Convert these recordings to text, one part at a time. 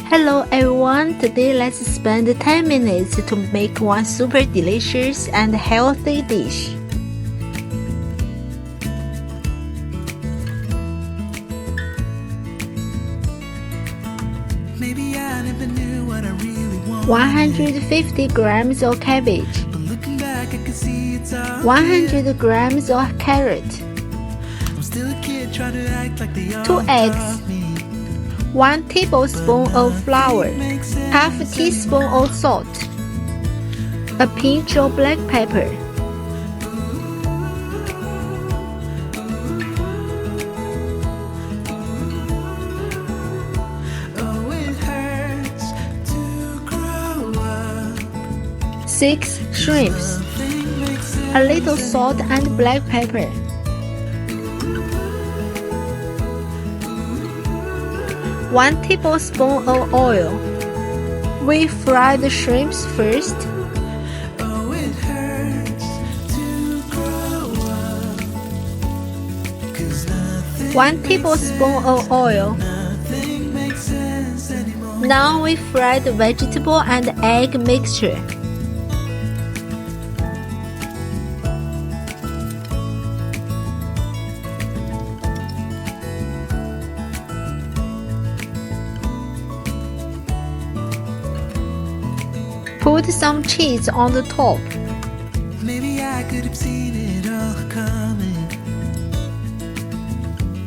Hello everyone, today let's spend 10 minutes to make one super delicious and healthy dish. Maybe I never knew what I really wanted. 150 grams of cabbage, But looking back, I can see it's all 100 grams of carrot, I'm still a kid trying to act like they all 2 eggs, taught me. 1 tablespoon of flour, half teaspoon of salt, a pinch of black pepper. Oh, it hurts to grow up. 6 shrimps, Nothing makes sense. a little salt and black pepper. 1 tablespoon of oil. We fry the shrimps first. Oh, it hurts to grow up. 'Cause nothing 1 tablespoon of oil. makes sense anymore. Now we fry the vegetable and egg mixture. Put some cheese on the top. Maybe I could have seen it all coming.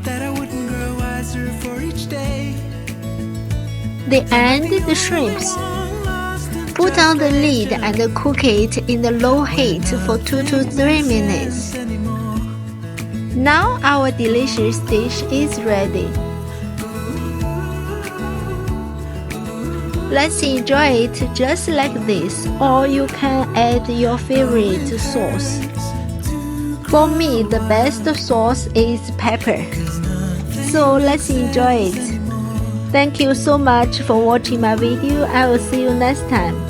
That I wouldn't grow wiser for each day. Then the shrimps. Put on the lid and cook it in the low heat for 2 to 3 minutes. Now our delicious dish is ready. Let's enjoy it just like this, or you can add your favorite sauce. For me, the best sauce is pepper. So let's enjoy it. Thank you so much for watching my video. I will see you next time.